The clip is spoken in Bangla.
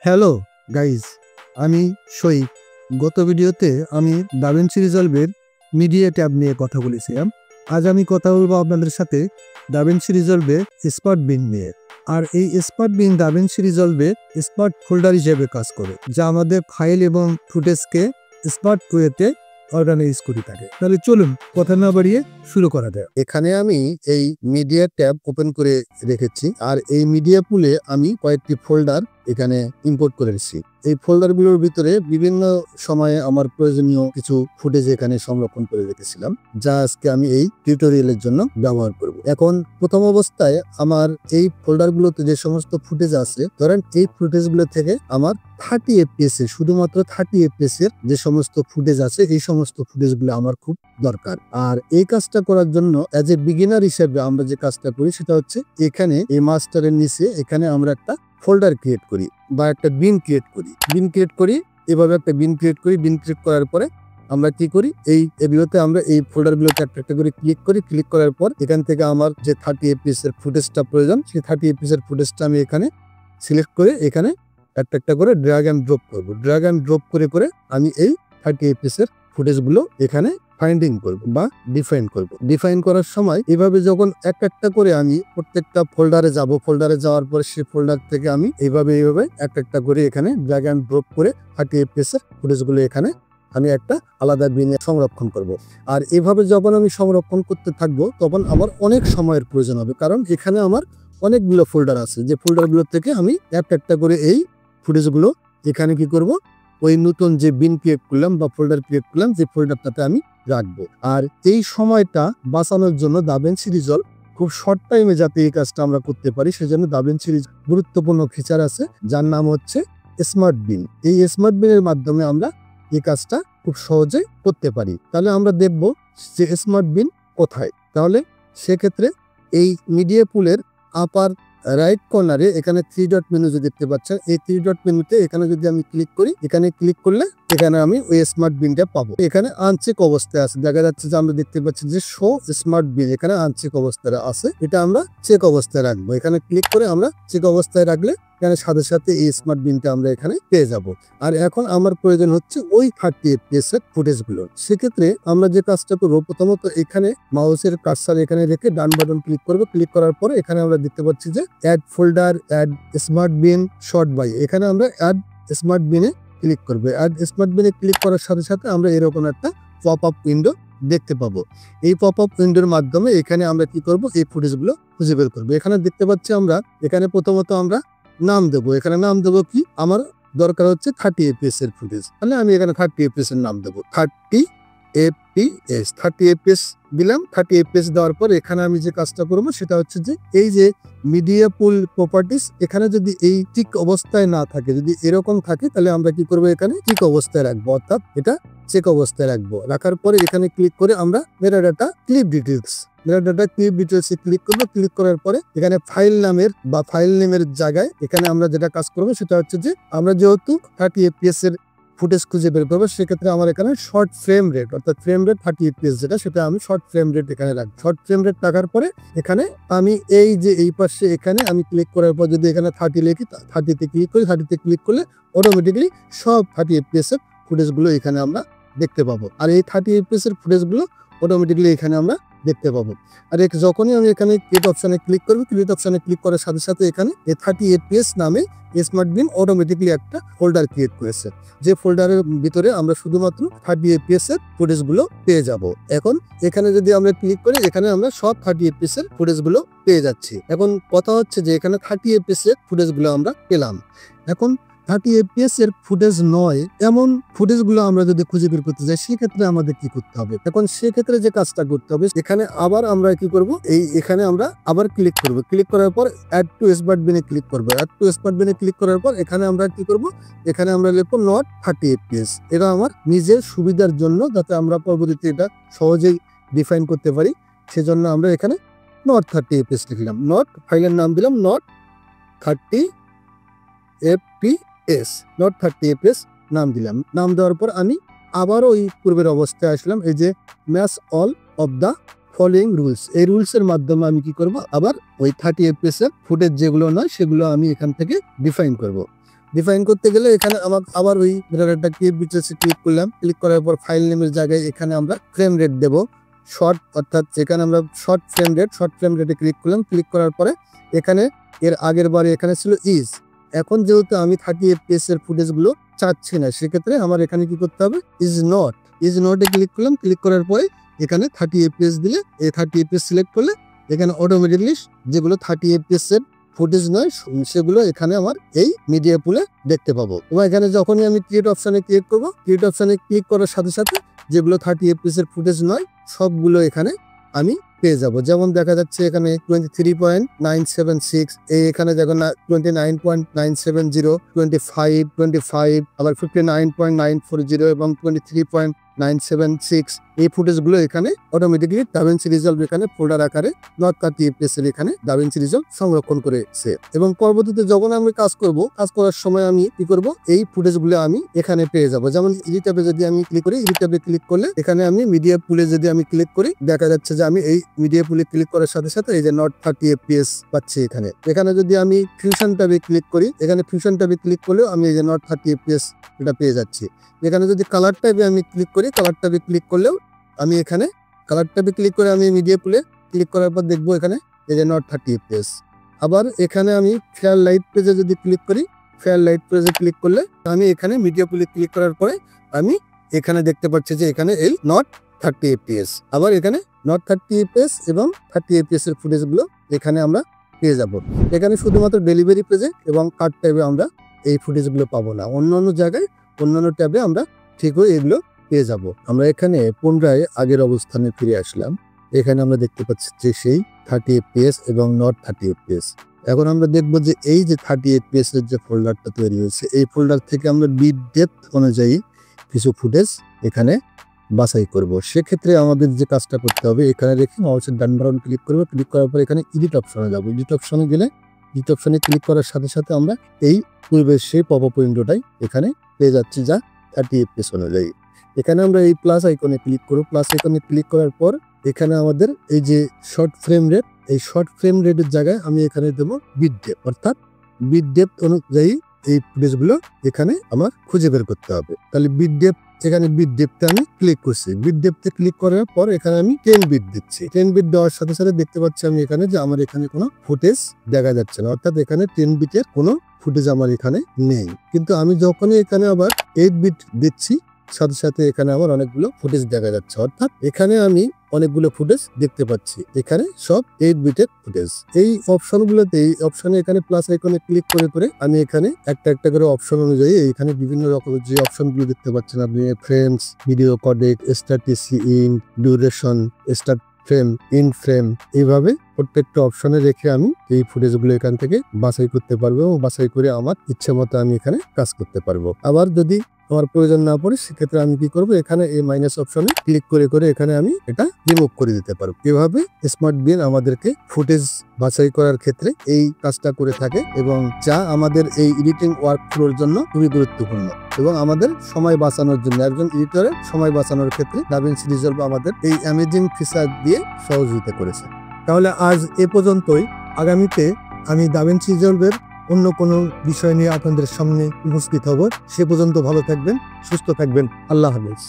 হ্যালো গাইজ, আমি শহীদ। গত ভিডিওতে আমি দাভিন্সি রিজলভের মিডিয়া ট্যাব নিয়ে কথা বলেছিলাম। আজ আমি কথা বলবো আপনাদের সাথে দাভিন্সি রিজলভে স্মার্ট বিন নিয়ে। আর এই স্মার্ট বিন দাভিন্সি রিজলভে স্মার্ট ফোল্ডার হিসেবে কাজ করে, যা আমাদের ফাইল এবং ফুটেজকে স্মার্ট ওয়েতে অর্গানাইজ করে থাকে। তাহলে চলুন কথা না বাড়িয়ে শুরু করা যায়। এখানে আমি এই মিডিয়া ট্যাব ওপেন করে রেখেছি, আর এই মিডিয়া পুলে আমি কয়েকটি ফোল্ডার এখানে ইম্পোর্ট করে রেখেছি। এই ফোল্ডারগুলোর ভিতরে বিভিন্ন সময়ে আমার প্রয়োজনীয় কিছু ফুটেজ এখানে সংরক্ষণ করে রেখেছিলাম, যা আজকে আমি এই টিউটোরিয়ালের জন্য ব্যবহার করব। এখন প্রথম অবস্থায় আমার এই ফোল্ডারগুলোতে যে সমস্ত ফুটেজ আছে, ধরেন এই ফুটেজগুলো থেকে আমার 30 FPS এর, শুধুমাত্র 30 FPS এর যে সমস্ত ফুটেজ আছে, এই সমস্ত ফুটেজগুলো আমার খুব দরকার। আর এই কাজটা করার জন্য অ্যাজ এ বিগিনার হিসেবে আমরা যে কাজটা করি সেটা হচ্ছে, এখানে এই মাস্টারের নিচে এখানে আমরা একটা ফোল্ডার ক্রিয়েট করি বা একটা বিন ক্রিয়েট করি। এভাবে একটা বিন ক্রিয়েট করার পরে আমরা কি করি, এই ভিডিওতে আমরা এই ফোল্ডারগুলোতে একটা করে ক্লিক করার পর এখান থেকে আমার যে 30 FPS এর ফুটেজটা প্রয়োজন, সেই 30 FPS এর ফুটেজটা আমি এখানে সিলেক্ট করে এখানে একটা করে ড্র্যাগ অ্যান্ড ড্রপ করব। ড্র্যাগ অ্যান্ড ড্রপ করে আমি এই 30 FPS এর ফুটেজগুলো এখানে ফাইন্ডিং করব বা ডিফাইন করব। ডিফাইন করার সময় এভাবে যখন একটা করে আমি প্রত্যেকটা ফোল্ডারে যাওয়ার পর সেই ফোল্ডার থেকে আমি এইভাবে একটা করে এখানে ড্র্যাগ অ্যান্ড ড্রপ করে 30 FPS এর ফুটেজগুলো এখানে আমি একটা আলাদা বিনে সংরক্ষণ করব। আর এভাবে যখন আমি সংরক্ষণ করতে থাকবো, তখন আমার অনেক সময়ের প্রয়োজন হবে, কারণ এখানে আমার অনেকগুলো ফোল্ডার আছে, যে ফোল্ডারগুলো থেকে আমি একটা করে এই ফুটেজগুলো এখানে কি করব, ওই নতুন যে বিন ক্রিয়েট করলাম বা ফোল্ডার ক্রিয়েট করলাম, যে ফোল্ডারটাতে আমি রাখবো। আর এই সময়টা বাঁচানোর জন্য দাভিন্সি রিজলভ খুব শর্ট টাইমে যাতে এই কাজটা আমরা করতে পারি, সেজন্য দাভিন্সি রিজলভ গুরুত্বপূর্ণ ফিচার আছে, যার নাম হচ্ছে স্মার্ট বিন। এই স্মার্ট বিনের মাধ্যমে আমরা এই কাজটা খুব সহজে করতে পারি। তাহলে আমরা দেখব যে স্মার্ট বিন কোথায়। তাহলে সেক্ষেত্রে এই মিডিয়া পুলের আপার রাইট কর্নারে এখানে 3 ডট মেনু যে দেখতে পাচ্ছেন, এই 3 ডট মেনুতে এখানে যদি আমি ক্লিক করি, এখানে ক্লিক করলে এখানে আমি ওই স্মার্ট বিনটা পাবো। এখানে আনচেক অবস্থায় আছে, দেখা যাচ্ছে যে আমরা দেখতে পাচ্ছি যে শো স্মার্ট বিন এখানে আনচেক অবস্থায় আছে, এটা আমরা চেক অবস্থায় রাখবো। এখানে ক্লিক করে আমরা চেক অবস্থায় রাখলে এখানে সাথে এই স্মার্ট বিনটা আমরা এখানে পেয়ে যাব। আর এখন আমার প্রয়োজন হচ্ছে ওই 30 FPS এর ফুটেজগুলো। সেক্ষেত্রে আমরা যে কাজটা করবো, প্রথমত এখানে মাউসের কার্সার এখানে রেখে ডান বাটন ক্লিক করবো। ক্লিক করার পরে এখানে আমরা দেখতে পাচ্ছি যে add folder, add smart bin, sort by. এখানে আমরা অ্যাড স্মার্ট বিনে ক্লিক করবো। অ্যাড স্মার্ট বিনে ক্লিক করার সাথে আমরা এরকম একটা পপ আপ উইন্ডো দেখতে পাবো। এই পপ আপ উইন্ডোর মাধ্যমে এখানে আমরা কি করব, এই ফুটেজগুলো খুঁজে বের করবো। এখানে দেখতে পাচ্ছি আমরা এখানে প্রথমত আমরা নাম দেবো। এখানে নাম দেবো কি, আমার দরকার হচ্ছে 30 FPS এর ফুটেজ, তাহলে আমি এখানে 30 FPS এর নাম দেবো, 30 FPS দিলাম। 30 FPS দেওয়ার পর এখানে আমি যে কাজটা করবো সেটা হচ্ছে যে এই যে মিডিয়া পুল প্রপার্টিস, এখানে যদি এই টিক অবস্থায় না থাকে, যদি এরকম থাকে, তাহলে আমরা কি করবো, এখানে টিক অবস্থায় রাখবো, অর্থাৎ এটা চেক অবস্থায় রাখবো। রাখার পরে এখানে ক্লিক করে আমরা মেটা ডাটা ক্লিপ ডিটেলস এ ক্লিক করবো। ক্লিক করার পরে এখানে ফাইল নেমের জায়গায় এখানে আমরা যেটা কাজ করবো সেটা হচ্ছে যে আমরা যেহেতু 30 FPS এর ফুটেজ খুঁজে বের করবো, সেক্ষেত্রে আমার এখানে শর্ট ফ্রেম রেট, অর্থাৎ ফ্রেম রেট 30 FPS যেটা, সেটা আমি শর্ট ফ্রেম রেট এখানে রাখবো। শর্ট ফ্রেম রেট রাখার পরে এখানে আমি এই যে এই পাশে এখানে আমি ক্লিক করার পর যদি এখানে 30 লিখি, 30তে ক্লিক করি, 30তে ক্লিক করলে অটোমেটিক্যালি সব 30 FPS এর ফুটেজগুলো এখানে আমরা দেখতে পাবো। আর এই 30 FPS এর ফুটেজগুলো অটোমেটিক্যালি এখানে আমরা দেখতে পাবো। আর যখনই আমি এখানে ক্রিয়েট অপশনে ক্লিক করবো, ক্রিয়েট অপশনে ক্লিক করার সাথে এখানে এই 30 FPS নামে স্মার্ট বিন অটোমেটিক্যালি একটা ফোল্ডার ক্রিয়েট করেছে, যে ফোল্ডারের ভিতরে আমরা শুধুমাত্র 30 FPS এর ফুটেজগুলো পেয়ে যাব। এখন এখানে যদি আমরা ক্লিক করি, এখানে আমরা সব 30 FPS এর ফুটেজগুলো পেয়ে যাচ্ছি। এখন কথা হচ্ছে যে এখানে 30 FPS এর ফুটেজগুলো আমরা পেলাম। এখন 30 FPS এর ফুটেজ নয় এমন ফুটেজগুলো আমরা যদি খুঁজে বের করতে যাই, সেক্ষেত্রে আমাদের কি করতে হবে? এখন সেক্ষেত্রে যে কাজটা করতে হবে, এখানে আবার আমরা কি করব, এখানে আমরা আবার ক্লিক করব। ক্লিক করার পর অ্যাড টু স্মার্ট বিনে ক্লিক করব। অ্যাড টু স্মার্ট বিনে ক্লিক করার পর এখানে আমরা কি করব, এখানে আমরা লিখব নট 30 FPS। এটা আমার নিজের সুবিধার জন্য, যাতে আমরা পরবর্তীতে এটা সহজেই ডিফাইন করতে পারি, সেজন্য আমরা এখানে নট 30 FPS লিখলাম। নট, ফাইলের নাম দিলাম নট 30 FPS, নট 30 FPS নাম দিলাম। নাম দেওয়ার পর আমি আবারও ওই পূর্বের অবস্থায় আসলাম, এই যে match all of the following rules, এই রুলসের মাধ্যমে আমি কি করব, আবার ওই 30 FPS এর ফুটেজ যেগুলো নয় সেগুলো আমি এখান থেকে ডিফাইন করব। ডিফাইন করতে গেলে এখানে আমাকে আবার ওই মিররটা ক্লিক করলাম, ক্লিক করার পর ফাইল নেমের জায়গায় এখানে আমরা ফ্রেম রেট দেবো শর্ট, অর্থাৎ যেখানে আমরা শর্ট ফ্রেম রেটে ক্লিক করলাম। ক্লিক করার পরে এখানে এর আগের বারে এখানে ছিল ইজ, এখন যেহেতু আমি 30 fps এর ফুটেজগুলো চাচ্ছি না, সেক্ষেত্রে আমার এখানে কি করতে হবে, ইজ নটে ক্লিক করলাম। ক্লিক করার পরে এখানে 30 fps দিলে, এই 30 fps সিলেক্ট করলে এখানে অটোমেটিকলি যেগুলো 30 fps এর ফুটেজ নয় সেগুলো এখানে আমার এই মিডিয়া পুলে দেখতে পাবো। এবং এখানে যখনই আমি ক্রিয়েট অপশনে ক্লিক করবো, ক্রিয়েট অপশনে ক্লিক করার সাথে সাথে যেগুলো 30 fps এর ফুটেজ নয় সবগুলো এখানে আমি পেয়ে যাব। যেমন দেখা যাচ্ছে এখানে 23.976, এখানে দেখুন 29.970, 25, আবার 59.940 এবং 23.976 এই ফুটেজগুলো এখানে অটোমেটিকলি DaVinci Resolve এখানে ফোল্ডার আকারে নট 30 fps এর এখানে DaVinci Resolve সংরক্ষণ করেছে। এবং পরবর্তীতে যখন আমি কাজ করার সময় আমি কি করব, এই ফুটেজগুলো আমি এখানে পেয়ে যাব। যেমন এডিট ট্যাবে যদি আমি ক্লিক করি, এডিট ট্যাবে ক্লিক করলে এখানে আমি মিডিয়া পুলে যদি আমি ক্লিক করি, দেখা যাচ্ছে যে আমি এই মিডিয়া পুলে ক্লিক করার সাথে সাথে এই যে নট 30 fps পাচ্ছি এখানে। এখানে যদি আমি ফিউশন ট্যাবে ক্লিক করি, এখানে ফিউশন ট্যাবে ক্লিক করলেও আমি এই যে নট 30 fps এটা পেয়ে যাচ্ছি। এখানে যদি কালার ট্যাবে আমি ক্লিক করি, কালার ট্যাবে ক্লিক করলেও আমি এখানে কালার ট্যাবে ক্লিক করে আমি মিডিয়া পুলে ক্লিক করার পর দেখবো এখানে এই যে নট 30 fps। আবার এখানে আমি ফেয়ার লাইট পেজে যদি ক্লিক করি, ফেয়ার লাইট পেজে ক্লিক করলে আমি এখানে মিডিয়া পুলে ক্লিক করার পরে আমি এখানে দেখতে পাচ্ছি যে এখানে এই নট 30 fps। আবার এখানে নট 30 fps এবং 30 fps এর ফুটেজগুলো এখানে আমরা পেয়ে যাব। এখানে শুধুমাত্র ডেলিভারি পেজে এবং কার্ড ট্যাবে আমরা এই ফুটেজগুলো পাবো না, অন্যান্য জায়গায় অন্যান্য ট্যাবে আমরা ঠিকই এগুলো পেয়ে যাব। আমরা এখানে পুনরায় আগের অবস্থানে ফিরে আসলাম। এখানে আমরা দেখতে পাচ্ছি যে সেই 30 fps এবং নট 30 fps। এখন আমরা দেখবো যে এই যে 30 fps এর যে ফোল্ডারটা তৈরি হয়েছে, এই ফোল্ডার থেকে আমরা বিট ডেপথ অনুযায়ী কিছু ফুটেজ এখানে বাছাই করব। সেক্ষেত্রে আমাদের যে কাজটা করতে হবে, এখানে রেখে মাউসের ডান বাটন ক্লিক করবো। ক্লিক করার পর এখানে এডিট অপশনে যাবো। এডিট অপশনে গেলে এডিট অপশনে ক্লিক করার সাথে সাথে আমরা এই পূর্বের সেই পপ আপ উইন্ডোটাই এখানে পেয়ে যাচ্ছি যা 30 fps অনুযায়ী। এখানে আমরা এই প্লাস আইকনে ক্লিক করব। প্লাস আইকনে ক্লিক করার পর এখানে আমাদের এই যে শর্ট ফ্রেম রেট, এই শর্ট ফ্রেম রেটের জায়গায় আমি এখানে দেবো বিট ডেপথ, অর্থাৎ বিট ডেপথ অনুযায়ী এই ফুটেজগুলো এখানে আমার খুঁজে বের করতে হবে। তাহলে বিট ডেপথ, এখানে বিট ডেপথে আমি ক্লিক করছি। বিট ডেপথে ক্লিক করার পর এখানে আমি 10 বিট দিচ্ছি। 10 বিট দেওয়ার সাথে সাথে দেখতে পাচ্ছি আমি এখানে যে আমার এখানে কোনো ফুটেজ দেখা যাচ্ছে না, অর্থাৎ এখানে 10 বিটের কোনো ফুটেজ আমার এখানে নেই। কিন্তু আমি যখনই এখানে আবার 8 বিট দিচ্ছি, সাথে সাথে এখানে আমার অনেকগুলো ফুটেজ দেখা যাচ্ছে, অর্থাৎ এখানে আমি অনেকগুলো ফুটেজ দেখতে পাচ্ছি। এখানে সব 8 বিটের ফুটেজ। এই অপশনগুলোতে, এই অপশনে এখানে প্লাস আইকনে ক্লিক করে করে আমি এখানে একটা একটা করে অপশন অনুযায়ী এখানে বিভিন্ন রকমের যে অপশনগুলো দেখতে পাচ্ছেন আপনি, frames, video codec, static in, duration, start frame, in frame, এইভাবে প্রত্যেকটা অপশনে রেখে আমি এই ফুটেজগুলো এখান থেকে বাছাই করতে পারবো এবং বাছাই করে আমার ইচ্ছে মতো আমি এখানে কাজ করতে পারবো। আবার যদি আমার প্রয়োজন না পড়ে সেক্ষেত্রে আমি কি করব, এখানে এই মাইনাস অপশনে ক্লিক করে করে এখানে আমি এটা রিমুভ করে দিতে পারবো। এভাবে স্মার্ট বিন আমাদেরকে ফুটেজ বাছাই করার ক্ষেত্রে এই কাজটা করে থাকে এবং যা আমাদের এই এডিটিং ওয়ার্ক ফ্লোর জন্য খুবই গুরুত্বপূর্ণ এবং আমাদের সময় বাঁচানোর জন্য, একজন এডিটরের সময় বাঁচানোর ক্ষেত্রে DaVinci Resolve আমাদের এই অ্যামেজিং ফিচার দিয়ে সহযোগিতা করেছে। তাহলে আজ এ পর্যন্তই। আগামীতে আমি DaVinci Resolve এর অন্য কোনো বিষয় নিয়ে আপনাদের সামনে উপস্থিত হব। সে পর্যন্ত ভালো থাকবেন, সুস্থ থাকবেন। আল্লাহ হাফেজ।